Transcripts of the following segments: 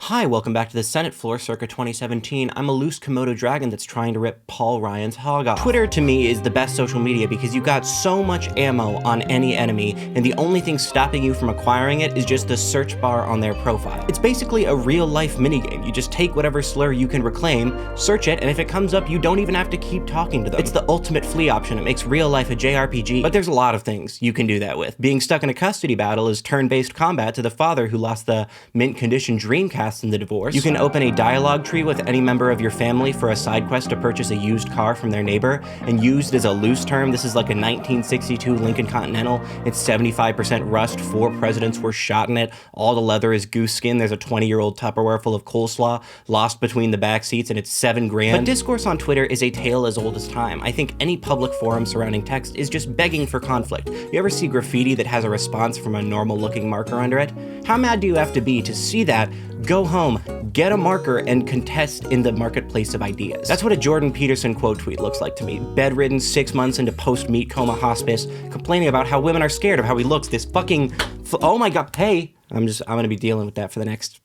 Hi, welcome back to the Senate floor circa 2017. I'm a loose Komodo dragon that's trying to rip Paul Ryan's hog off. Twitter to me is the best social media because you got so much ammo on any enemy, and the only thing stopping you from acquiring it is just the search bar on their profile. It's basically a real-life minigame. You just take whatever slur you can reclaim, search it, and if it comes up, you don't even have to keep talking to them. It's the ultimate flea option. It makes real life a JRPG, but there's a lot of things you can do that with. Being stuck in a custody battle is turn-based combat to the father who lost the mint condition Dreamcast in the divorce. You can open a dialogue tree with any member of your family for a side quest to purchase a used car from their neighbor, and used is a loose term. This is like a 1962 Lincoln Continental. It's 75% rust, 4 presidents were shot in it, all the leather is goose skin, there's a 20-year-old Tupperware full of coleslaw lost between the back seats, and it's $7 grand. But discourse on Twitter is a tale as old as time. I think any public forum surrounding text is just begging for conflict. You ever see graffiti that has a response from a normal-looking marker under it? How mad do you have to be to see that, go home, get a marker, and contest in the marketplace of ideas? That's what a Jordan Peterson quote tweet looks like to me. Bedridden, 6 months into post-meat coma hospice, complaining about how women are scared of how he looks. This fucking, oh my god, hey, I'm gonna be dealing with that for the next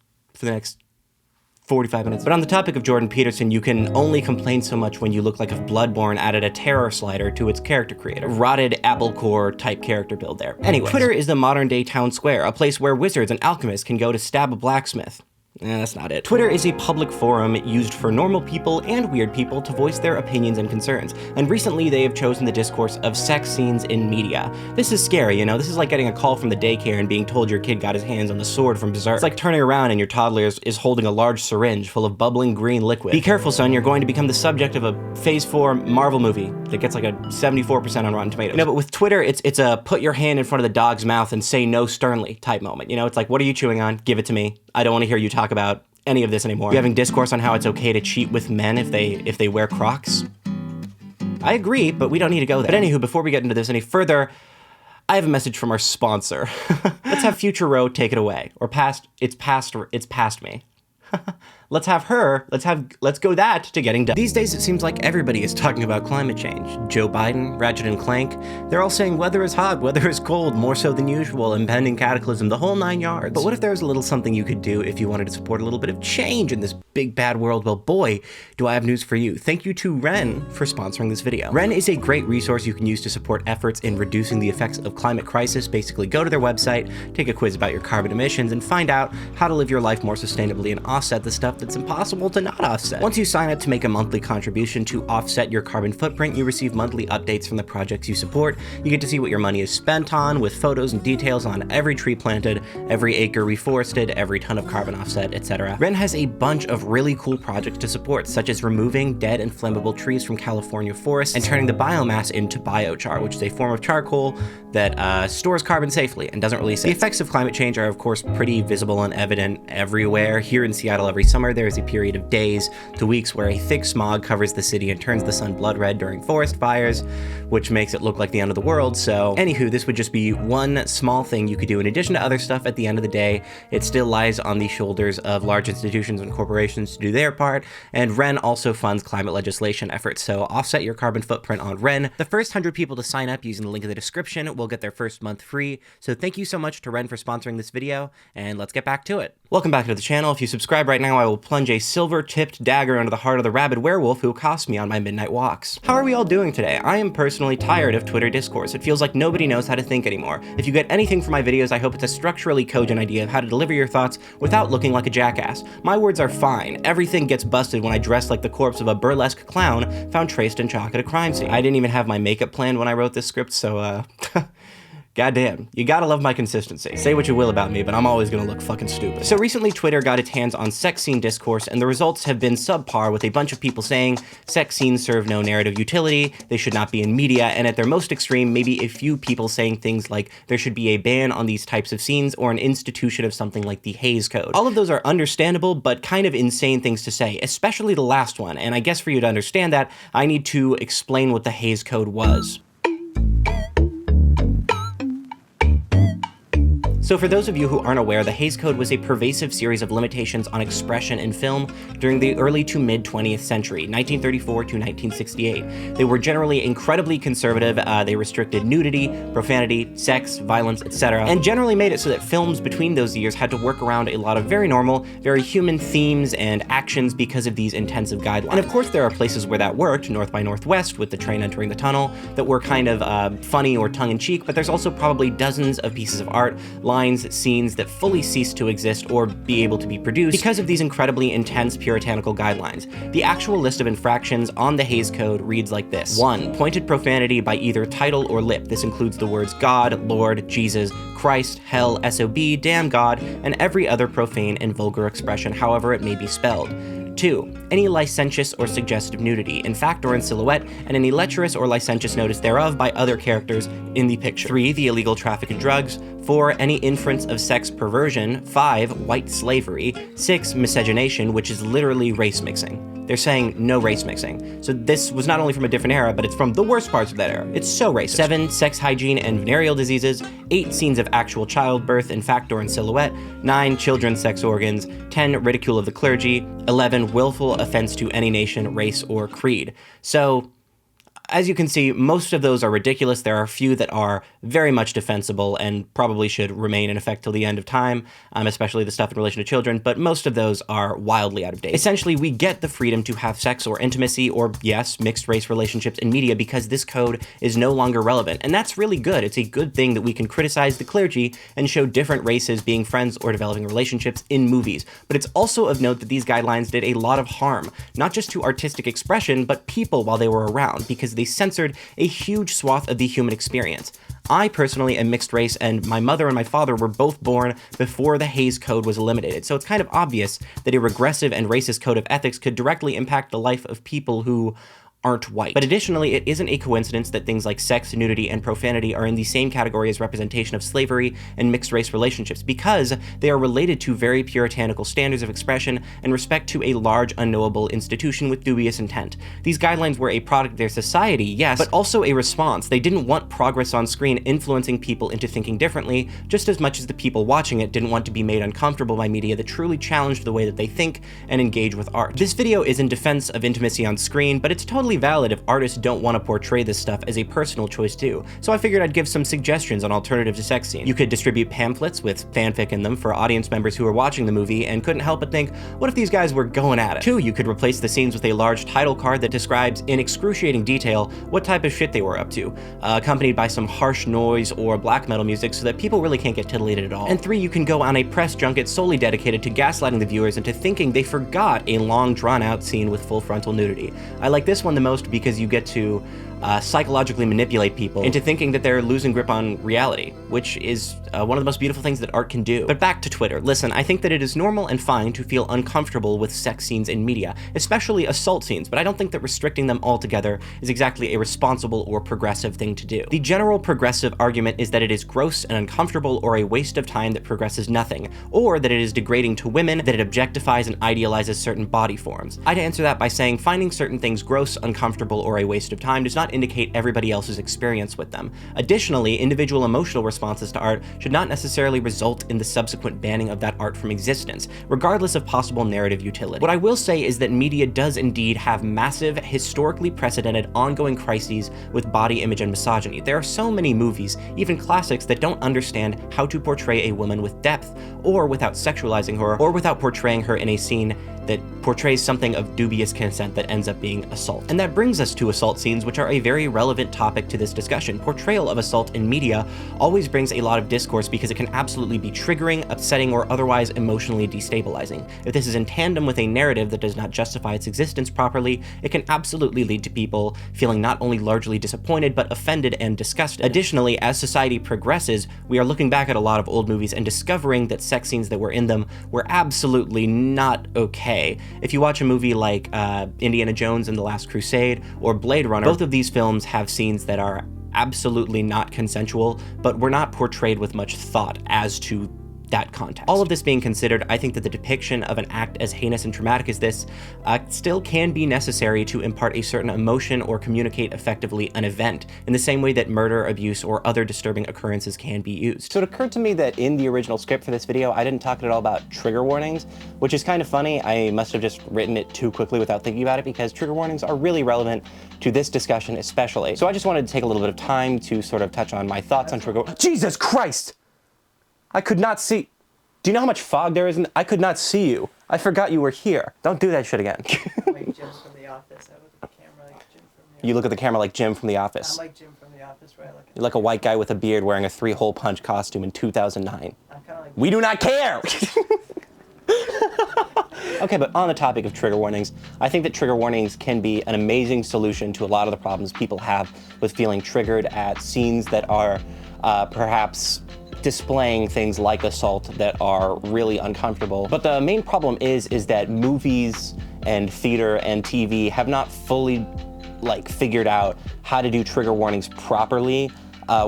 45 minutes. But on the topic of Jordan Peterson, you can only complain so much when you look like if Bloodborne added a terror slider to its character creator. Rotted Apple Core type character build there. Anyway, Twitter is the modern day town square, a place where wizards and alchemists can go to stab a blacksmith. That's not it. Twitter is a public forum used for normal people and weird people to voice their opinions and concerns, and recently they have chosen the discourse of sex scenes in media. This is scary, you know? This is like getting a call from the daycare and being told your kid got his hands on the sword from Berserk. It's like turning around and your toddler is holding a large syringe full of bubbling green liquid. Be careful, son, you're going to become the subject of a Phase 4 Marvel movie that gets like a 74% on Rotten Tomatoes. No, but with Twitter, it's a put your hand in front of the dog's mouth and say no sternly type moment. You know, it's like, what are you chewing on? Give it to me. I don't want to hear you talk about any of this anymore. You're having discourse on how it's okay to cheat with men if they wear Crocs. I agree, but we don't need to go there. But anywho, before we get into this any further, I have a message from our sponsor. Let's have Future Row take it away. Or it's past me. Let's go that to getting done. These days, it seems like everybody is talking about climate change. Joe Biden, Ratchet and Clank, they're all saying weather is hot, weather is cold, more so than usual, impending cataclysm, the whole 9 yards. But what if there was a little something you could do if you wanted to support a little bit of change in this big bad world? Well, boy, do I have news for you. Thank you to Ren for sponsoring this video. Ren is a great resource you can use to support efforts in reducing the effects of climate crisis. Basically, go to their website, take a quiz about your carbon emissions, and find out how to live your life more sustainably and offset the stuff that's impossible to not offset. Once you sign up to make a monthly contribution to offset your carbon footprint, you receive monthly updates from the projects you support. You get to see what your money is spent on, with photos and details on every tree planted, every acre reforested, every ton of carbon offset, etc. Ren has a bunch of really cool projects to support, such as removing dead and flammable trees from California forests and turning the biomass into biochar, which is a form of charcoal that stores carbon safely and doesn't release it. The effects of climate change are, of course, pretty visible and evident everywhere. Here in Seattle every summer, there is a period of days to weeks where a thick smog covers the city and turns the sun blood red during forest fires, which makes it look like the end of the world. So anywho, this would just be one small thing you could do in addition to other stuff. At the end of the day, it still lies on the shoulders of large institutions and corporations to do their part, and Ren also funds climate legislation efforts, so offset your carbon footprint on Ren. The first 100 people to sign up using the link in the description will get their first month free, so thank you so much to Ren for sponsoring this video, and let's get back to it. Welcome back to the channel. If you subscribe right now, I will plunge a silver-tipped dagger into the heart of the rabid werewolf who accosts me on my midnight walks. How are we all doing today? I am personally tired of Twitter discourse. It feels like nobody knows how to think anymore. If you get anything from my videos, I hope it's a structurally cogent idea of how to deliver your thoughts without looking like a jackass. My words are fine. Everything gets busted when I dress like the corpse of a burlesque clown found traced in chalk at a crime scene. I didn't even have my makeup planned when I wrote this script, so goddamn, you gotta love my consistency. Say what you will about me, but I'm always gonna look fucking stupid. So recently, Twitter got its hands on sex scene discourse, and the results have been subpar, with a bunch of people saying sex scenes serve no narrative utility, they should not be in media, and at their most extreme, maybe a few people saying things like there should be a ban on these types of scenes or an institution of something like the Hays Code. All of those are understandable, but kind of insane things to say, especially the last one, and I guess for you to understand that, I need to explain what the Hays Code was. So for those of you who aren't aware, the Hays Code was a pervasive series of limitations on expression in film during the early to mid 20th century, 1934 to 1968. They were generally incredibly conservative. They restricted nudity, profanity, sex, violence, etc., and generally made it so that films between those years had to work around a lot of very normal, very human themes and actions because of these intensive guidelines. And of course there are places where that worked, North by Northwest with the train entering the tunnel, that were kind of funny or tongue-in-cheek, but there's also probably dozens of pieces of art, lines, scenes that fully cease to exist or be able to be produced because of these incredibly intense puritanical guidelines. The actual list of infractions on the Hays Code reads like this. 1. Pointed profanity by either title or lip. This includes the words God, Lord, Jesus, Christ, hell, SOB, damn God, and every other profane and vulgar expression, however it may be spelled. 2. Any licentious or suggestive nudity, in fact or in silhouette, and any lecherous or licentious notice thereof by other characters in the picture. 3. The illegal traffic in drugs. 4. Any inference of sex perversion. 5. White slavery. 6. Miscegenation, which is literally race mixing. They're saying no race mixing. So this was not only from a different era, but it's from the worst parts of that era. It's so racist. 7. Sex hygiene and venereal diseases. 8. Scenes of actual childbirth, in fact or in silhouette. 9. Children's sex organs. 10. Ridicule of the clergy. 11. Willful offense to any nation, race, or creed. So, as you can see, most of those are ridiculous. There are a few that are very much defensible and probably should remain in effect till the end of time, especially the stuff in relation to children, but most of those are wildly out of date. Essentially, we get the freedom to have sex or intimacy or, yes, mixed race relationships in media because this code is no longer relevant, and that's really good. It's a good thing that we can criticize the clergy and show different races being friends or developing relationships in movies, but it's also of note that these guidelines did a lot of harm, not just to artistic expression, but people while they were around, because they censored a huge swath of the human experience. I personally am mixed race, and my mother and my father were both born before the Hays Code was eliminated, so it's kind of obvious that a regressive and racist code of ethics could directly impact the life of people who aren't white. But additionally, it isn't a coincidence that things like sex, nudity, and profanity are in the same category as representation of slavery and mixed race relationships, because they are related to very puritanical standards of expression and respect to a large, unknowable institution with dubious intent. These guidelines were a product of their society, yes, but also a response. They didn't want progress on screen influencing people into thinking differently, just as much as the people watching it didn't want to be made uncomfortable by media that truly challenged the way that they think and engage with art. This video is in defense of intimacy on screen, but it's totally valid if artists don't want to portray this stuff as a personal choice too, so I figured I'd give some suggestions on alternatives to sex scenes. You could distribute pamphlets with fanfic in them for audience members who are watching the movie and couldn't help but think, what if these guys were going at it? 2. You could replace the scenes with a large title card that describes in excruciating detail what type of shit they were up to, accompanied by some harsh noise or black metal music so that people really can't get titillated at all. And 3. You can go on a press junket solely dedicated to gaslighting the viewers into thinking they forgot a long drawn-out scene with full frontal nudity. I like this one the most because you get to psychologically manipulate people into thinking that they're losing grip on reality, which is one of the most beautiful things that art can do. But back to Twitter. Listen, I think that it is normal and fine to feel uncomfortable with sex scenes in media, especially assault scenes, but I don't think that restricting them altogether is exactly a responsible or progressive thing to do. The general progressive argument is that it is gross and uncomfortable or a waste of time that progresses nothing, or that it is degrading to women, that it objectifies and idealizes certain body forms. I'd answer that by saying finding certain things gross, uncomfortable, or a waste of time does not indicate everybody else's experience with them. Additionally, individual emotional responses to art should not necessarily result in the subsequent banning of that art from existence, regardless of possible narrative utility. What I will say is that media does indeed have massive, historically precedented, ongoing crises with body image and misogyny. There are so many movies, even classics, that don't understand how to portray a woman with depth, or without sexualizing her, or without portraying her in a scene that portrays something of dubious consent that ends up being assault. And that brings us to assault scenes, which are a very relevant topic to this discussion. Portrayal of assault in media always brings a lot of discourse because it can absolutely be triggering, upsetting, or otherwise emotionally destabilizing. If this is in tandem with a narrative that does not justify its existence properly, it can absolutely lead to people feeling not only largely disappointed, but offended and disgusted. Additionally, as society progresses, we are looking back at a lot of old movies and discovering that sex scenes that were in them were absolutely not okay. If you watch a movie like Indiana Jones and the Last Crusade or Blade Runner, both of these films have scenes that are absolutely not consensual, but were not portrayed with much thought as to that context. All of this being considered, I think that the depiction of an act as heinous and traumatic as this still can be necessary to impart a certain emotion or communicate effectively an event, in the same way that murder, abuse, or other disturbing occurrences can be used. So it occurred to me that in the original script for this video, I didn't talk at all about trigger warnings, which is kind of funny. I must have just written it too quickly without thinking about it, because trigger warnings are really relevant to this discussion especially. So I just wanted to take a little bit of time to sort of touch on my thoughts on trigger. Jesus Christ! I could not see. Do you know how much fog there is? I could not see you. I forgot you were here. Don't do that shit again. Like Jim from The Office. I look at the camera like Jim from The Office. You look at the camera like Jim from The Office. I'm like Jim from The Office, right? You're like a white guy with a beard wearing a 3-hole punch costume in 2009. I'm kind of like. We do not care! Okay, but on the topic of trigger warnings, I think that trigger warnings can be an amazing solution to a lot of the problems people have with feeling triggered at scenes that are perhaps displaying things like assault that are really uncomfortable. But the main problem is that movies and theater and TV have not fully figured out how to do trigger warnings properly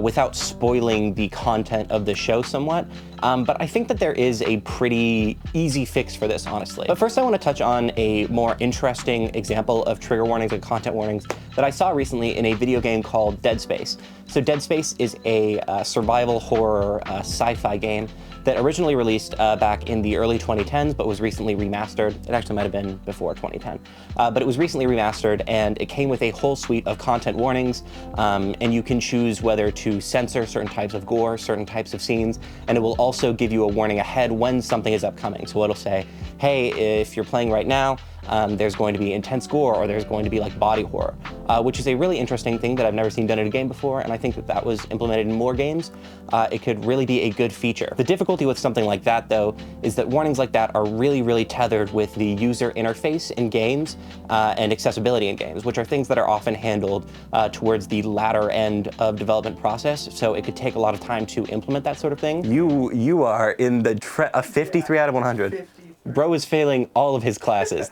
without spoiling the content of the show somewhat. But I think that there is a pretty easy fix for this, honestly. But first I want to touch on a more interesting example of trigger warnings and content warnings that I saw recently in a video game called Dead Space. So Dead Space is a survival horror sci-fi game that originally released back in the early 2010s, but was recently remastered. It actually might have been before 2010, but it was recently remastered, and it came with a whole suite of content warnings, and you can choose whether to censor certain types of gore, certain types of scenes, and it will also give you a warning ahead when something is upcoming. So it'll say, hey, if you're playing right now, there's going to be intense gore, or there's going to be body horror, which is a really interesting thing that I've never seen done in a game before, and I think that that was implemented in more games. It could really be a good feature. The difficulty with something like that, though, is that warnings like that are really, really tethered with the user interface in games and accessibility in games, which are things that are often handled towards the latter end of development process, so it could take a lot of time to implement that sort of thing. You are in the 53 out of 100. 53. Bro is failing all of his classes.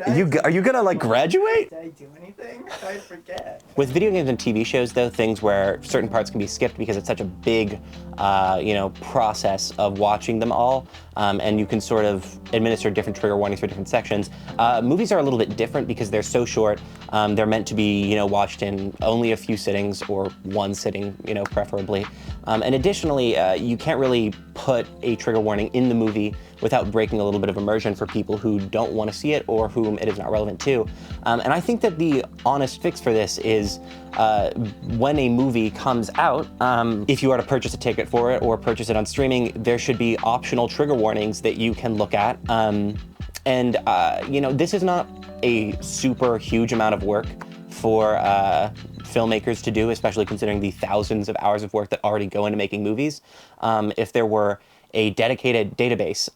Are you gonna graduate? Did I do anything? I forget. With video games and TV shows, though, things where certain parts can be skipped because it's such a big, process of watching them all, and you can sort of administer different trigger warnings for different sections. Movies are a little bit different because they're so short. They're meant to be, watched in only a few sittings, or one sitting, preferably. And additionally, you can't really put a trigger warning in the movie without breaking a little bit of immersion for people who don't want to see it or whom it is not relevant to. And I think that the honest fix for this is when a movie comes out, if you are to purchase a ticket for it or purchase it on streaming, there should be optional trigger warnings that you can look at. This is not a super huge amount of work for filmmakers to do, especially considering the thousands of hours of work that already go into making movies. If there were a dedicated database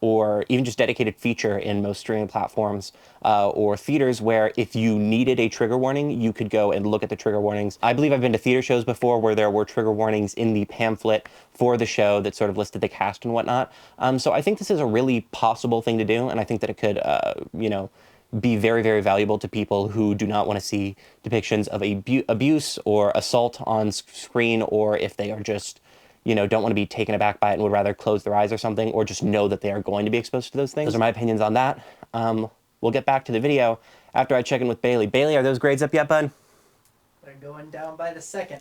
or even just dedicated feature in most streaming platforms or theaters where if you needed a trigger warning, you could go and look at the trigger warnings. I believe I've been to theater shows before where there were trigger warnings in the pamphlet for the show that sort of listed the cast and whatnot. So I think this is a really possible thing to do, and I think that it could, be very, very valuable to people who do not want to see depictions of abuse or assault on screen, or if they are just don't want to be taken aback by it and would rather close their eyes or something, or just know that they are going to be exposed to those things. Those are my opinions on that. We'll get back to the video after I check in with Bailey. Bailey, are those grades up yet, bud? They're going down by the second.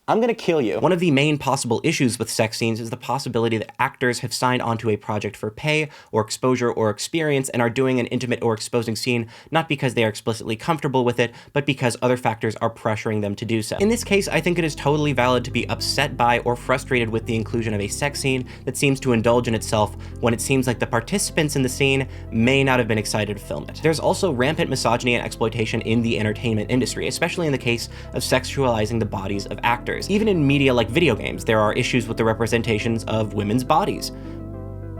I'm gonna kill you. One of the main possible issues with sex scenes is the possibility that actors have signed onto a project for pay or exposure or experience and are doing an intimate or exposing scene not because they are explicitly comfortable with it, but because other factors are pressuring them to do so. In this case, I think it is totally valid to be upset by or frustrated with the inclusion of a sex scene that seems to indulge in itself when it seems like the participants in the scene may not have been excited to film it. There's also rampant misogyny and exploitation in the entertainment industry, especially in the case of sexualizing the bodies of actors. Even in media like video games, there are issues with the representations of women's bodies.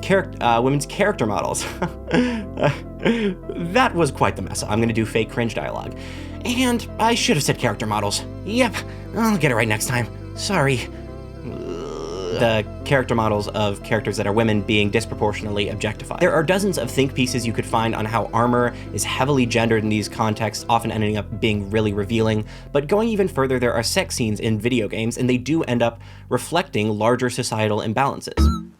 Women's character models. That was quite the mess. I'm gonna do fake cringe dialogue. And I should have said character models. Yep, I'll get it right next time. Sorry. The character models of characters that are women being disproportionately objectified. There are dozens of think pieces you could find on how armor is heavily gendered in these contexts, often ending up being really revealing, but going even further, there are sex scenes in video games, and they do end up reflecting larger societal imbalances.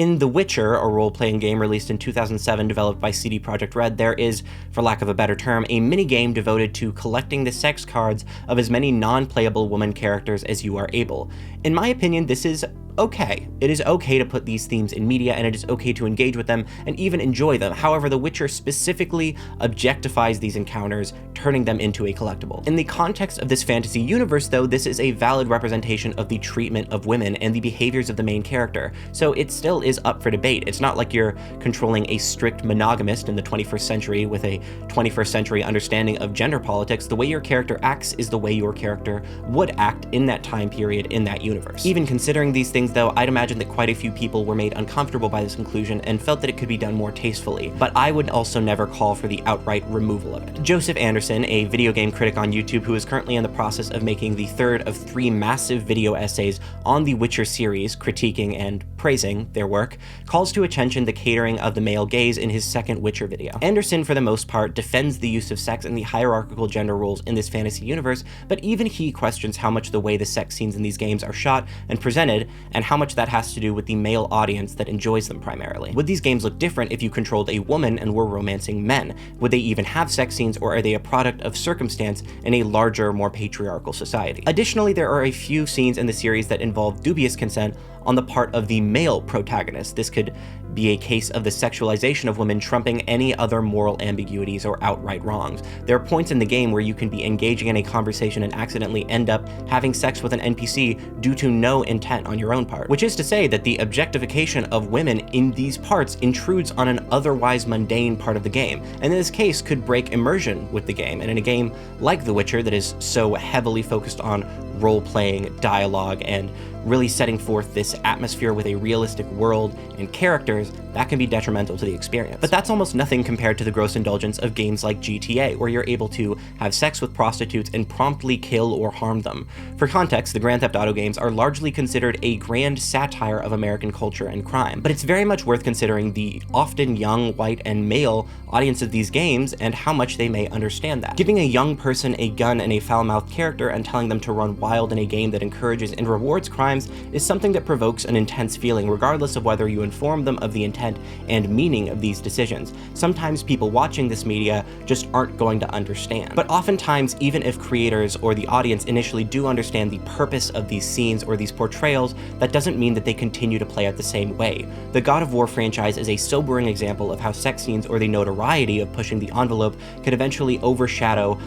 In The Witcher, a role-playing game released in 2007 developed by CD Projekt Red, there is, for lack of a better term, a minigame devoted to collecting the sex cards of as many non-playable woman characters as you are able. In my opinion, this is okay. It is okay to put these themes in media, and it is okay to engage with them and even enjoy them. However, The Witcher specifically objectifies these encounters, turning them into a collectible. In the context of this fantasy universe, though, this is a valid representation of the treatment of women and the behaviors of the main character, so it still is up for debate. It's not like you're controlling a strict monogamist in the 21st century with a 21st century understanding of gender politics. The way your character acts is the way your character would act in that time period in that universe. Even considering these things, though, I'd imagine that quite a few people were made uncomfortable by this conclusion and felt that it could be done more tastefully, but I would also never call for the outright removal of it. Joseph Anderson, a video game critic on YouTube who is currently in the process of making the third of 3 massive video essays on the Witcher series, critiquing and praising their work, calls to attention the catering of the male gaze in his second Witcher video. Anderson, for the most part, defends the use of sex and the hierarchical gender roles in this fantasy universe, but even he questions how much the way the sex scenes in these games are shot and presented, and how much that has to do with the male audience that enjoys them primarily. Would these games look different if you controlled a woman and were romancing men? Would they even have sex scenes, or are they a product of circumstance in a larger, more patriarchal society? Additionally, there are a few scenes in the series that involve dubious consent on the part of the male protagonist. This could be a case of the sexualization of women trumping any other moral ambiguities or outright wrongs. There are points in the game where you can be engaging in a conversation and accidentally end up having sex with an NPC due to no intent on your own part, which is to say that the objectification of women in these parts intrudes on an otherwise mundane part of the game, and in this case could break immersion with the game. And in a game like The Witcher that is so heavily focused on role-playing, dialogue, and really setting forth this atmosphere with a realistic world and characters, that can be detrimental to the experience. But that's almost nothing compared to the gross indulgence of games like GTA, where you're able to have sex with prostitutes and promptly kill or harm them. For context, the Grand Theft Auto games are largely considered a grand satire of American culture and crime, but it's very much worth considering the often young, white, and male audience of these games and how much they may understand that. Giving a young person a gun and a foul-mouthed character and telling them to run wild in a game that encourages and rewards crimes is something that provokes an intense feeling, regardless of whether you inform them of the intent and meaning of these decisions. Sometimes people watching this media just aren't going to understand. But oftentimes, even if creators or the audience initially do understand the purpose of these scenes or these portrayals, that doesn't mean that they continue to play it the same way. The God of War franchise is a sobering example of how sex scenes or the notoriety of pushing the envelope could eventually overshadow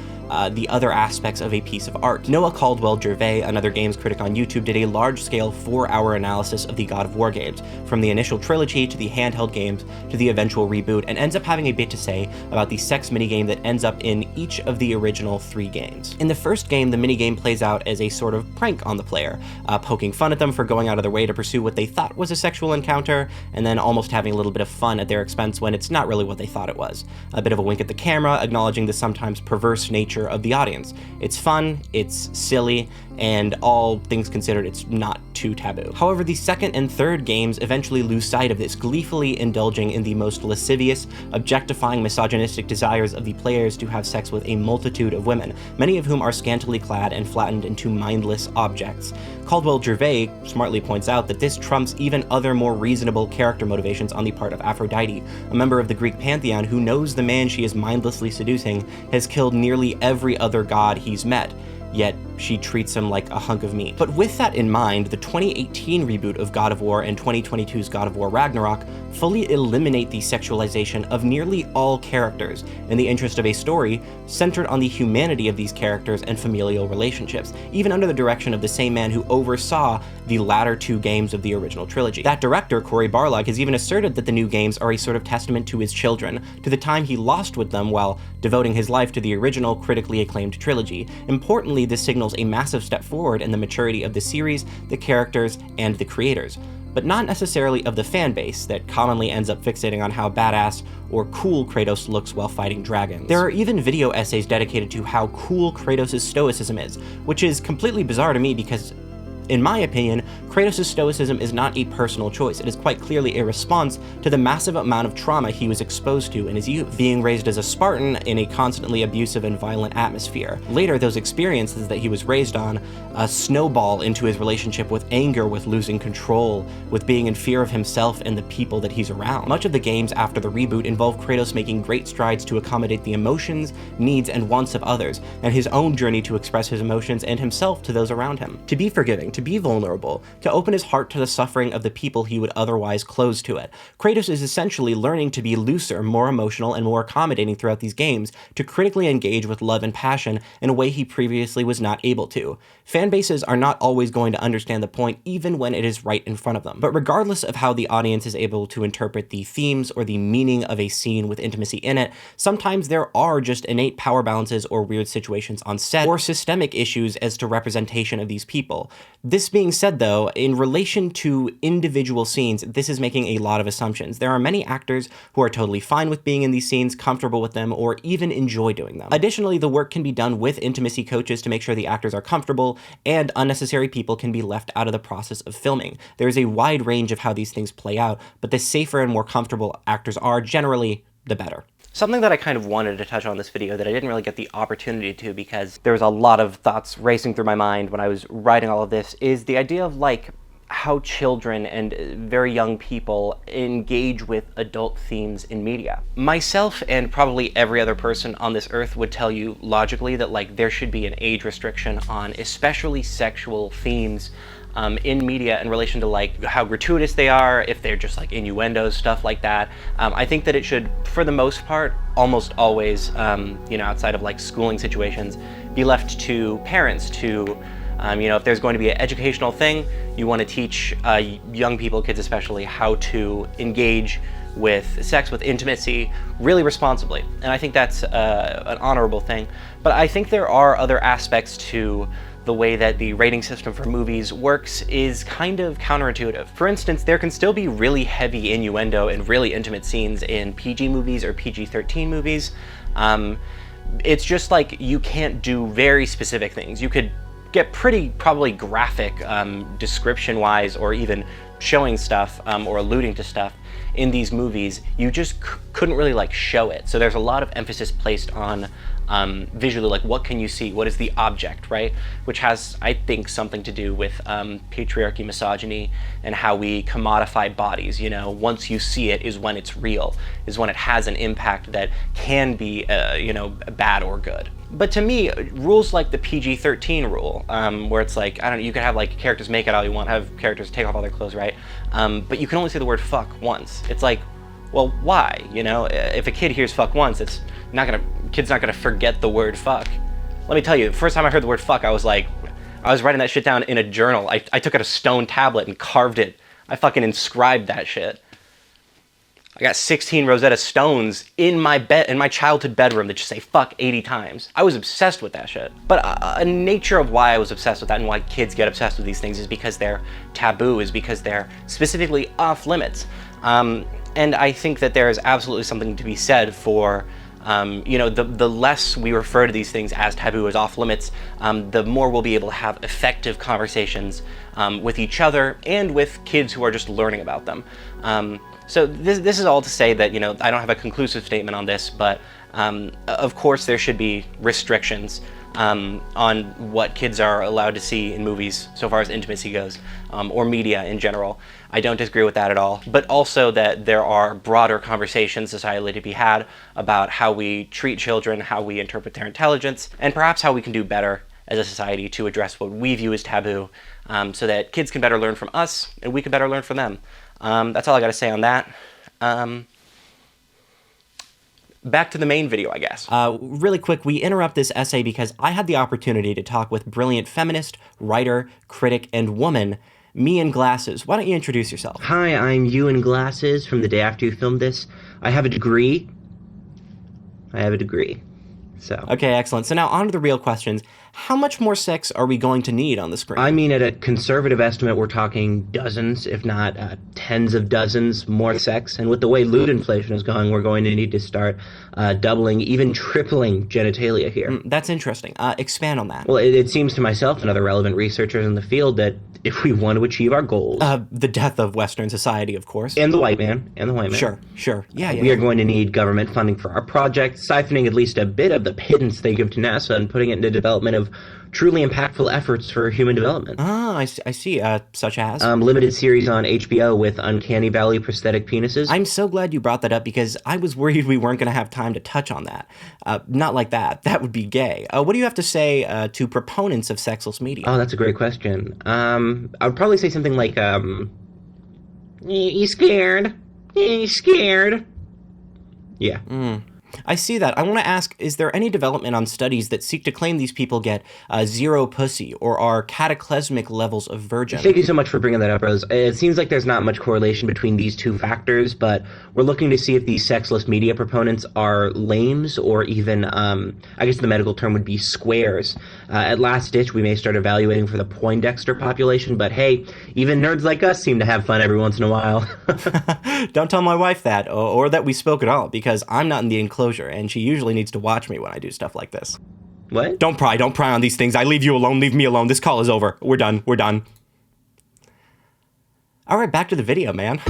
the other aspects of a piece of art. Noah Caldwell-Gervais, another games critic on YouTube, did a large-scale 4-hour analysis of the God of War games, from the initial trilogy to the handheld games to the eventual reboot, and ends up having a bit to say about the sex minigame that ends up in each of the original 3 games. In the first game, the minigame plays out as a sort of prank on the player, poking fun at them for going out of their way to pursue what they thought was a sexual encounter, and then almost having a little bit of fun at their expense when it's not really what they thought it was. A bit of a wink at the camera, acknowledging the sometimes perverse nature of the audience. It's fun, it's silly, and all things considered, it's not too taboo. However, the second and third games eventually lose sight of this, gleefully indulging in the most lascivious, objectifying, misogynistic desires of the players to have sex with a multitude of women, many of whom are scantily clad and flattened into mindless objects. Caldwell-Gervais smartly points out that this trumps even other more reasonable character motivations on the part of Aphrodite, a member of the Greek pantheon who knows the man she is mindlessly seducing has killed nearly every other god he's met, yet she treats him like a hunk of meat. But with that in mind, the 2018 reboot of God of War and 2022's God of War Ragnarok fully eliminate the sexualization of nearly all characters in the interest of a story centered on the humanity of these characters and familial relationships, even under the direction of the same man who oversaw the latter 2 games of the original trilogy. That director, Cory Barlog, has even asserted that the new games are a sort of testament to his children, to the time he lost with them while devoting his life to the original critically acclaimed trilogy. Importantly, this signals a massive step forward in the maturity of the series, the characters, and the creators, but not necessarily of the fan base that commonly ends up fixating on how badass or cool Kratos looks while fighting dragons. There are even video essays dedicated to how cool Kratos' stoicism is, which is completely bizarre to me because In my opinion, Kratos' stoicism is not a personal choice. It is quite clearly a response to the massive amount of trauma he was exposed to in his youth, being raised as a Spartan in a constantly abusive and violent atmosphere. Later, those experiences that he was raised on snowball into his relationship with anger, with losing control, with being in fear of himself and the people that he's around. Much of the games after the reboot involve Kratos making great strides to accommodate the emotions, needs, and wants of others, and his own journey to express his emotions and himself to those around him. To be forgiving, to be vulnerable, to open his heart to the suffering of the people he would otherwise close to it. Kratos is essentially learning to be looser, more emotional, and more accommodating throughout these games, to critically engage with love and passion in a way he previously was not able to. Fan bases are not always going to understand the point, even when it is right in front of them. But regardless of how the audience is able to interpret the themes or the meaning of a scene with intimacy in it, sometimes there are just innate power balances or weird situations on set, or systemic issues as to representation of these people. This being said though, in relation to individual scenes, this is making a lot of assumptions. There are many actors who are totally fine with being in these scenes, comfortable with them, or even enjoy doing them. Additionally, the work can be done with intimacy coaches to make sure the actors are comfortable, and unnecessary people can be left out of the process of filming. There is a wide range of how these things play out, but the safer and more comfortable actors are, generally, the better. Something that I kind of wanted to touch on in this video that I didn't really get the opportunity to because there was a lot of thoughts racing through my mind when I was writing all of this is the idea of like how children and very young people engage with adult themes in media. Myself and probably every other person on this earth would tell you logically that like there should be an age restriction on especially sexual themes in media in relation to like how gratuitous they are, if they're just like innuendos, stuff like that. I think that it should, for the most part, almost always, you know, outside of like schooling situations, be left to parents to, you know, if there's going to be an educational thing, you want to teach young people, kids especially, how to engage with sex, with intimacy, really responsibly. And I think that's an honorable thing. But I think there are other aspects to the way that the rating system for movies works is kind of counterintuitive. For instance, there can still be really heavy innuendo and really intimate scenes in PG movies or PG-13 movies. It's just like you can't do very specific things. You could get pretty probably graphic description-wise or even showing stuff or alluding to stuff in these movies. You just couldn't really like show it. So there's a lot of emphasis placed on visually, like what can you see? What is the object, right? Which has, I think, something to do with patriarchy, misogyny, and how we commodify bodies. You know, once you see it is when it's real, is when it has an impact that can be, you know, bad or good. But to me, rules like the PG-13 rule, where it's like, I don't know, you could have like characters make it all you want, have characters take off all their clothes, right? But you can only say the word fuck once. It's like, well, why? You know, if a kid hears fuck once, it's not gonna, kid's not gonna forget the word fuck. Let me tell you, the first time I heard the word fuck, I was writing that shit down in a journal. I took out a stone tablet and carved it. I fucking inscribed that shit. I got 16 Rosetta Stones in my bed, in my childhood bedroom that just say fuck 80 times. I was obsessed with that shit. But a nature of why I was obsessed with that and why kids get obsessed with these things is because they're taboo, is because they're specifically off limits. And I think that there is absolutely something to be said for, you know, the less we refer to these things as taboo, as off limits, the more we'll be able to have effective conversations with each other and with kids who are just learning about them. So this is all to say that, you know, I don't have a conclusive statement on this, but of course there should be restrictions on what kids are allowed to see in movies so far as intimacy goes, or media in general. I don't disagree with that at all, but also that there are broader conversations societally to be had about how we treat children, how we interpret their intelligence, and perhaps how we can do better as a society to address what we view as taboo, so that kids can better learn from us and we can better learn from them. That's all I got to say on that. Back to the main video, I guess. Really quick, we interrupt this essay because I had the opportunity to talk with brilliant feminist, writer, critic, and woman, Me in Glasses. Why don't you introduce yourself? Hi, I'm You in Glasses from the day after you filmed this. I have a degree. So. Okay, excellent. So now on to the real questions. How much more sex are we going to need on the screen? I mean, at a conservative estimate, we're talking dozens, if not tens of dozens more sex. And with the way loot inflation is going, we're going to need to start doubling, even tripling genitalia here. That's interesting. Expand on that. Well, it seems to myself and other relevant researchers in the field that if we want to achieve our goals. The death of Western society, of course. And the white man. Sure. Yeah. We are going to need government funding for our project, siphoning at least a bit of the pittance they give to NASA and putting it into development of truly impactful efforts for human development. I see. Such as? Limited series on HBO with Uncanny Valley prosthetic penises. I'm so glad you brought that up because I was worried we weren't going to have time to touch on that. Not like that. That would be gay. What do you have to say to proponents of sexless media? Oh, that's a great question. I would probably say something like, you scared? You scared? Yeah. I see that. I want to ask, is there any development on studies that seek to claim these people get zero pussy or are cataclysmic levels of virgin? Thank you so much for bringing that up, Rose. It seems like there's not much correlation between these two factors, but we're looking to see if these sexless media proponents are lames or even, I guess the medical term would be squares. At last ditch, we may start evaluating for the Poindexter population, but hey, even nerds like us seem to have fun every once in a while. Don't tell my wife that, or that we spoke at all, because I'm not in the enclosure, and she usually needs to watch me when I do stuff like this. What? Don't pry on these things. I leave you alone, leave me alone. This call is over. We're done. All right, back to the video, man.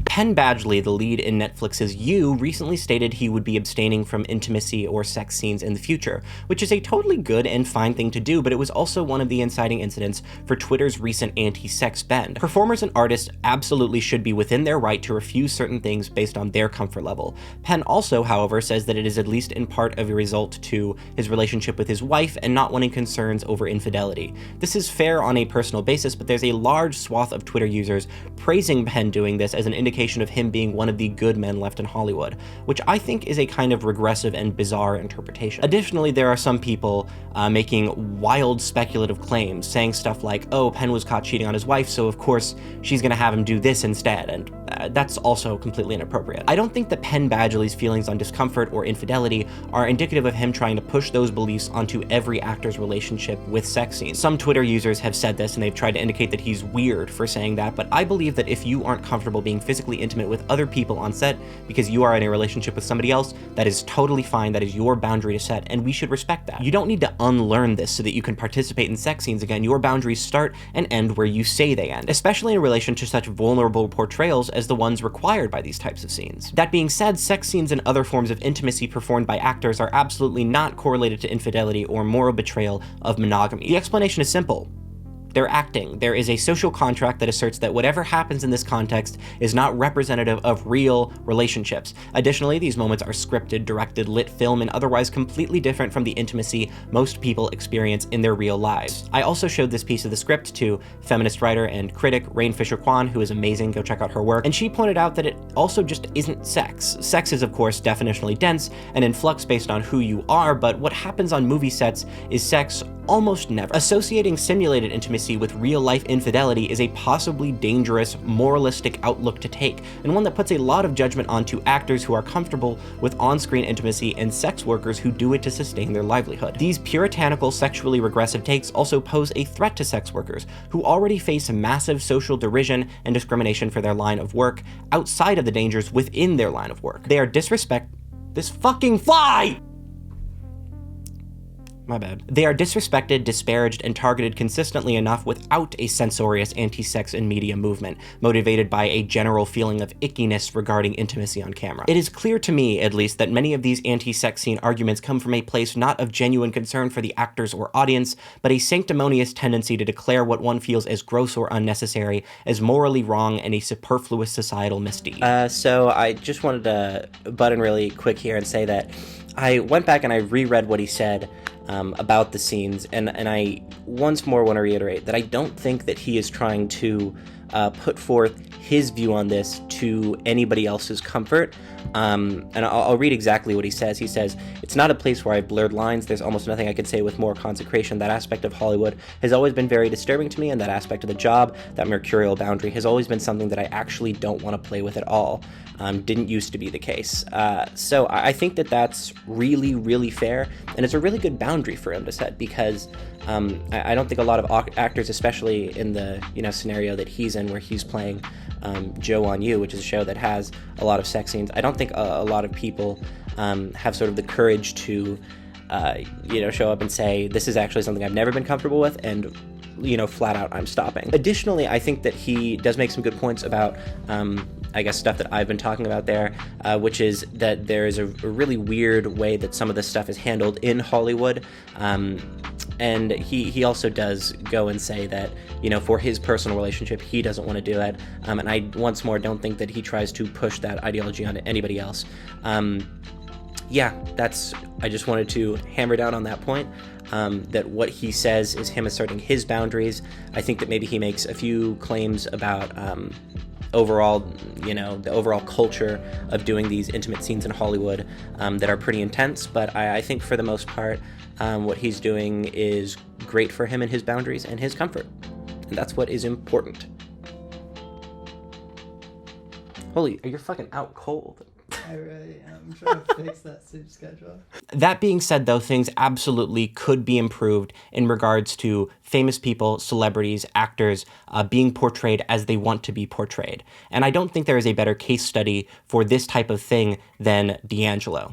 Penn Badgley, the lead in Netflix's You, recently stated he would be abstaining from intimacy or sex scenes in the future, which is a totally good and fine thing to do, but it was also one of the inciting incidents for Twitter's recent anti-sex bend. Performers and artists absolutely should be within their right to refuse certain things based on their comfort level. Penn also, however, says that it is at least in part of a result to his relationship with his wife and not wanting concerns over infidelity. This is fair on a personal basis, but there's a large swath of Twitter users praising Penn doing this as an indication of him being one of the good men left in Hollywood, which I think is a kind of regressive and bizarre interpretation. Additionally, there are some people making wild speculative claims, saying stuff like, oh, Penn was caught cheating on his wife, so of course she's gonna have him do this instead, and that's also completely inappropriate. I don't think that Penn Badgley's feelings on discomfort or infidelity are indicative of him trying to push those beliefs onto every actor's relationship with sex scenes. Some Twitter users have said this, and they've tried to indicate that he's weird for saying that, but I believe that if you aren't comfortable being physically intimate with other people on set because you are in a relationship with somebody else, that is totally fine. That is your boundary to set, and we should respect that. You don't need to unlearn this so that you can participate in sex scenes again. Your boundaries start and end where you say they end, especially in relation to such vulnerable portrayals as the ones required by these types of scenes. That being said, sex scenes and other forms of intimacy performed by actors are absolutely not correlated to infidelity or moral betrayal of monogamy. The explanation is simple. They're acting. There is a social contract that asserts that whatever happens in this context is not representative of real relationships. Additionally, these moments are scripted, directed, lit film, and otherwise completely different from the intimacy most people experience in their real lives. I also showed this piece of the script to feminist writer and critic Rain Fisher-Kwan, who is amazing. Go check out her work. And she pointed out that it also just isn't sex. Sex is, of course, definitionally dense and in flux based on who you are, but what happens on movie sets is sex almost never. Associating simulated intimacy with real-life infidelity is a possibly dangerous, moralistic outlook to take, and one that puts a lot of judgment onto actors who are comfortable with on-screen intimacy and sex workers who do it to sustain their livelihood. These puritanical, sexually regressive takes also pose a threat to sex workers, who already face massive social derision and discrimination for their line of work outside of the dangers within their line of work. They are This fucking fly! My bad. They are disrespected, disparaged, and targeted consistently enough without a censorious anti-sex and media movement, motivated by a general feeling of ickiness regarding intimacy on camera. It is clear to me, at least, that many of these anti-sex scene arguments come from a place not of genuine concern for the actors or audience, but a sanctimonious tendency to declare what one feels as gross or unnecessary as morally wrong and a superfluous societal misdeed. So I just wanted to butt in really quick here and say that I went back and I reread what he said about the scenes, and I once more want to reiterate that I don't think that he is trying to put forth his view on this to anybody else's comfort. And I'll read exactly what he says. He says, "It's not a place where I've blurred lines. There's almost nothing I could say with more consecration. That aspect of Hollywood has always been very disturbing to me, and that aspect of the job, that mercurial boundary, has always been something that I actually don't want to play with at all. Didn't used to be the case." So I think that that's really, really fair, and it's a really good boundary for him to set, because I don't think a lot of actors, especially in the scenario that he's in, where he's playing Joe on You, which is a show that has a lot of sex scenes, I don't think a lot of people have sort of the courage to show up and say, this is actually something I've never been comfortable with, and flat out, I'm stopping. Additionally, I think that he does make some good points about, I guess, stuff that I've been talking about there, which is that there is a really weird way that some of this stuff is handled in Hollywood. And he also does go and say that, for his personal relationship, he doesn't want to do it. And I, once more, don't think that he tries to push that ideology onto anybody else. I just wanted to hammer down on that point, that what he says is him asserting his boundaries. I think that maybe he makes a few claims about overall, the overall culture of doing these intimate scenes in Hollywood that are pretty intense, but I think for the most part, what he's doing is great for him and his boundaries and his comfort, and that's what is important. Holy, you're fucking out cold. I really am trying to fix that sleep schedule. That being said, though, things absolutely could be improved in regards to famous people, celebrities, actors being portrayed as they want to be portrayed. And I don't think there is a better case study for this type of thing than D'Angelo.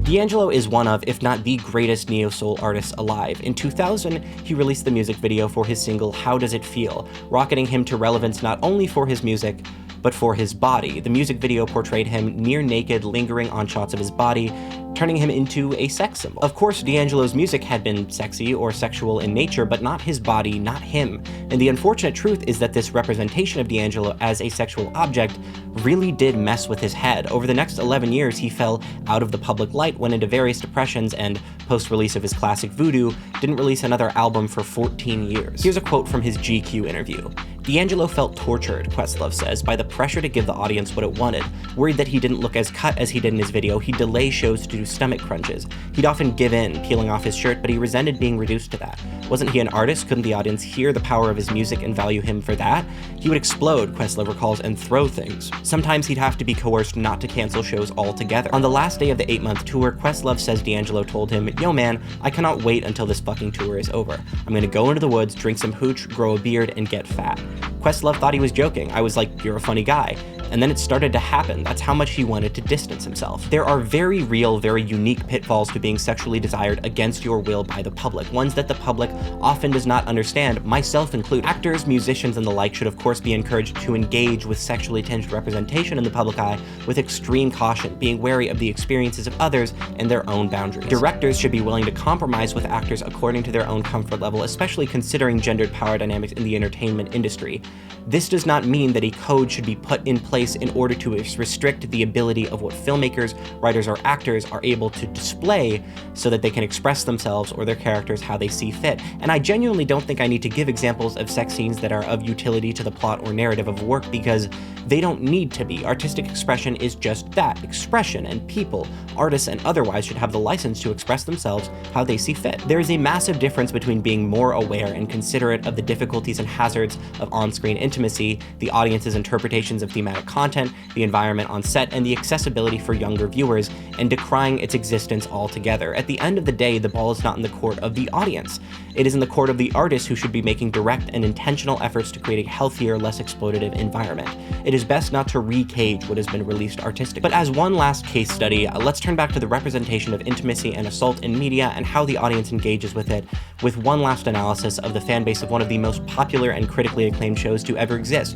D'Angelo is one of, if not the greatest neo-soul artists alive. In 2000, he released the music video for his single How Does It Feel, rocketing him to relevance not only for his music, but for his body. The music video portrayed him near naked, lingering on shots of his body, turning him into a sex symbol. Of course, D'Angelo's music had been sexy or sexual in nature, but not his body, not him. And the unfortunate truth is that this representation of D'Angelo as a sexual object really did mess with his head. Over the next 11 years, he fell out of the public light, went into various depressions, and post-release of his classic Voodoo, didn't release another album for 14 years. Here's a quote from his GQ interview. D'Angelo felt tortured, Questlove says, by the pressure to give the audience what it wanted. Worried that he didn't look as cut as he did in his video, he'd delay shows to do stomach crunches. He'd often give in, peeling off his shirt, but he resented being reduced to that. Wasn't he an artist? Couldn't the audience hear the power of his music and value him for that? He would explode, Questlove recalls, and throw things. Sometimes he'd have to be coerced not to cancel shows altogether. On the last day of the 8-month tour, Questlove says D'Angelo told him, "Yo man, I cannot wait until this fucking tour is over. I'm gonna go into the woods, drink some hooch, grow a beard, and get fat." Questlove thought he was joking. I was like, "You're a funny guy." And then it started to happen. That's how much he wanted to distance himself. There are very real, very unique pitfalls to being sexually desired against your will by the public, ones that the public often does not understand, myself included. Actors, musicians, and the like should of course be encouraged to engage with sexually tinged representation in the public eye with extreme caution, being wary of the experiences of others and their own boundaries. Directors should be willing to compromise with actors according to their own comfort level, especially considering gendered power dynamics in the entertainment industry. This does not mean that a code should be put in place in order to restrict the ability of what filmmakers, writers, or actors are able to display so that they can express themselves or their characters how they see fit. And I genuinely don't think I need to give examples of sex scenes that are of utility to the plot or narrative of work, because they don't need to be. Artistic expression is just that, expression, and people, artists and otherwise, should have the license to express themselves how they see fit. There is a massive difference between being more aware and considerate of the difficulties and hazards of on-screen intimacy, the audience's interpretations of thematic content, the environment on set, and the accessibility for younger viewers, and decrying its existence altogether. At the end of the day, the ball is not in the court of the audience. It is in the court of the artist, who should be making direct and intentional efforts to create a healthier, less exploitative environment. It is best not to re-cage what has been released artistically. But as one last case study, let's turn back to the representation of intimacy and assault in media and how the audience engages with it, with one last analysis of the fan base of one of the most popular and critically acclaimed shows to ever exist,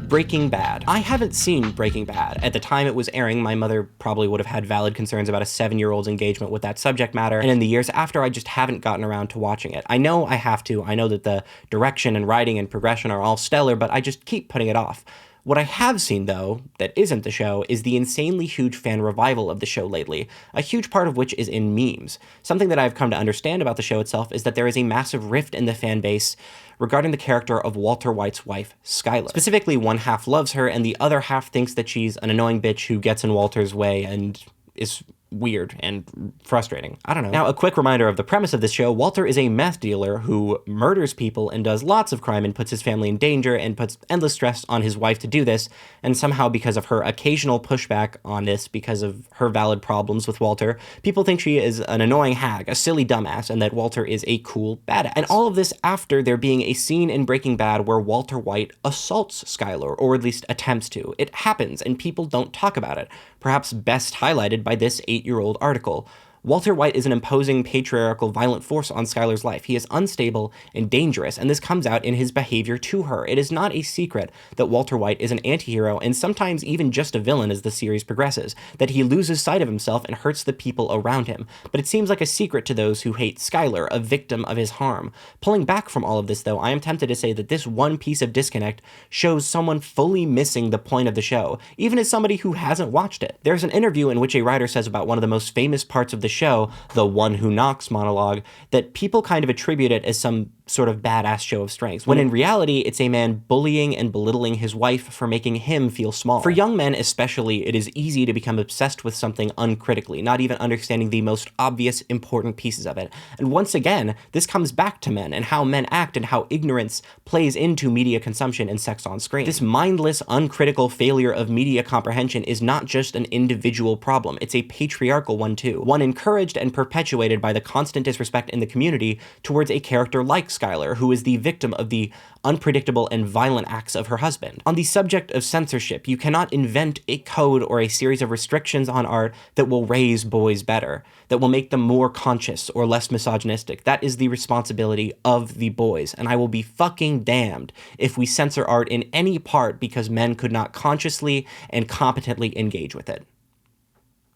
Breaking Bad. I haven't seen Breaking Bad. At the time it was airing, my mother probably would have had valid concerns about a 7-year-old's engagement with that subject matter, and in the years after, I just haven't gotten around to watching it. I know I have to. I know that the direction and writing and progression are all stellar, but I just keep putting it off. What I have seen, though, that isn't the show, is the insanely huge fan revival of the show lately, a huge part of which is in memes. Something that I've come to understand about the show itself is that there is a massive rift in the fan base regarding the character of Walter White's wife, Skylar. Specifically, one half loves her, and the other half thinks that she's an annoying bitch who gets in Walter's way and is weird and frustrating. I don't know. Now, a quick reminder of the premise of this show. Walter is a meth dealer who murders people and does lots of crime and puts his family in danger and puts endless stress on his wife to do this. And somehow, because of her occasional pushback on this, because of her valid problems with Walter, people think she is an annoying hag, a silly dumbass, and that Walter is a cool badass. And all of this after there being a scene in Breaking Bad where Walter White assaults Skyler, or at least attempts to. It happens, and people don't talk about it. Perhaps best highlighted by this 8-year-old article. Walter White is an imposing, patriarchal, violent force on Skyler's life. He is unstable and dangerous, and this comes out in his behavior to her. It is not a secret that Walter White is an anti-hero and sometimes even just a villain as the series progresses, that he loses sight of himself and hurts the people around him. But it seems like a secret to those who hate Skyler, a victim of his harm. Pulling back from all of this, though, I am tempted to say that this one piece of disconnect shows someone fully missing the point of the show, even as somebody who hasn't watched it. There's an interview in which a writer says about one of the most famous parts of the show, the one who knocks monologue, that people kind of attribute it as some sort of badass show of strength, when in reality, it's a man bullying and belittling his wife for making him feel small. For young men especially, it is easy to become obsessed with something uncritically, not even understanding the most obvious, important pieces of it. And once again, this comes back to men and how men act and how ignorance plays into media consumption and sex on screen. This mindless, uncritical failure of media comprehension is not just an individual problem, it's a patriarchal one too, one encouraged and perpetuated by the constant disrespect in the community towards a character like Skyler, who is the victim of the unpredictable and violent acts of her husband. On the subject of censorship, you cannot invent a code or a series of restrictions on art that will raise boys better, that will make them more conscious or less misogynistic. That is the responsibility of the boys, and I will be fucking damned if we censor art in any part because men could not consciously and competently engage with it.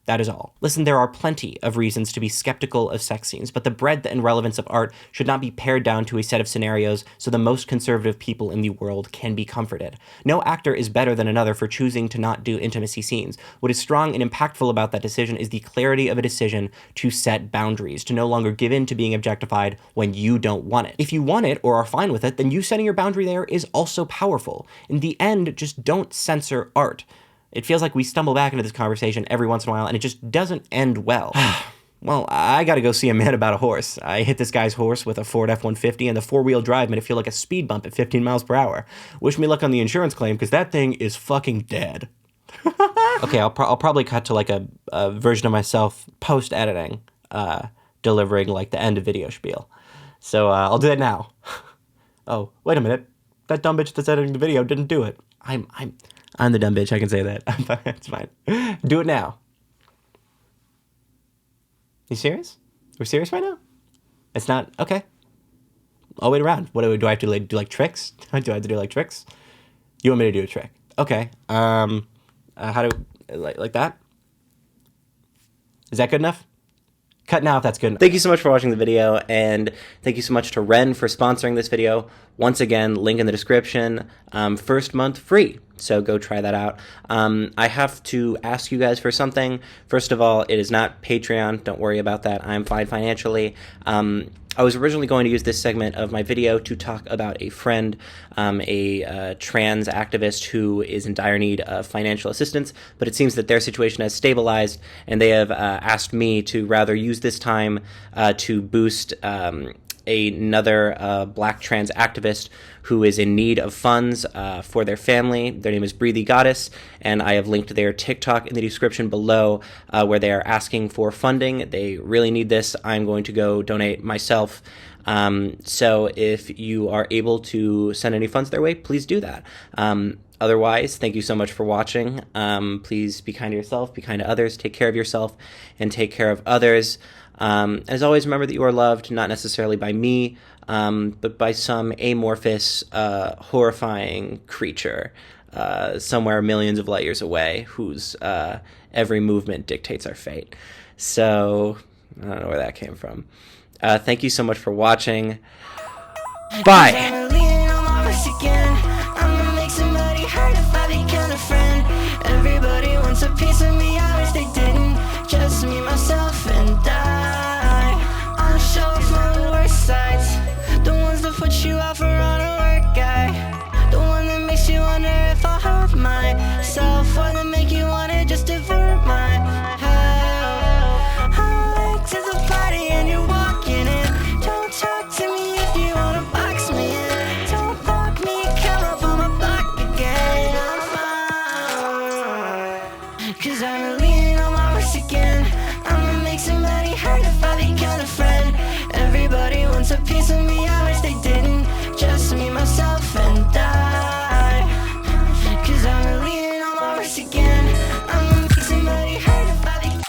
That is all. Listen, there are plenty of reasons to be skeptical of sex scenes, but the breadth and relevance of art should not be pared down to a set of scenarios so the most conservative people in the world can be comforted. No actor is better than another for choosing to not do intimacy scenes. What is strong and impactful about that decision is the clarity of a decision to set boundaries, to no longer give in to being objectified when you don't want it. If you want it or are fine with it, then you setting your boundary there is also powerful. In the end, just don't censor art. It feels like we stumble back into this conversation every once in a while, and it just doesn't end well. Well, I gotta go see a man about a horse. I hit this guy's horse with a Ford F-150, and the four-wheel drive made it feel like a speed bump at 15 miles per hour. Wish me luck on the insurance claim, because that thing is fucking dead. Okay, I'll probably cut to like a version of myself post-editing, delivering like the end of video spiel. So I'll do that now. Oh, wait a minute. That dumb bitch that's editing the video didn't do it. I'm the dumb bitch, I can say that. It's fine. Do it now. You serious? We're serious right now? It's not? Okay. I'll wait around. What do I have to do like tricks? Do I have to do like tricks? You want me to do a trick? Okay. How do, like that? Is that good enough? Cut now if that's good enough. Thank you so much for watching the video, and thank you so much to Ren for sponsoring this video. Once again, link in the description. First month free, so go try that out. I have to ask you guys for something. First of all, it is not Patreon. Don't worry about that. I'm fine financially. I was originally going to use this segment of my video to talk about a friend, a trans activist who is in dire need of financial assistance, but it seems that their situation has stabilized, and they have asked me to rather use this time to boost another black trans activist who is in need of funds for their family. Their name is Breathe the Goddess, and I have linked their TikTok in the description below where they are asking for funding. They really need this. I'm going to go donate myself. So if you are able to send any funds their way, please do that. Otherwise, thank you so much for watching. Please be kind to yourself, be kind to others, take care of yourself, and take care of others. As always, remember that you are loved, not necessarily by me, but by some amorphous, horrifying creature somewhere millions of light years away, whose every movement dictates our fate. So, I don't know where that came from. Thank you so much for watching. Bye! Everybody wants a piece of me, I wish they didn't. Just me, myself, and I. I'll show off my worst sides, the ones that put you out for on a work guy, the one that makes you wonder if I'll hurt myself, or that make you wanna just divert my health. Cause I'm leaning on my wrist again. I'ma make somebody hurt if I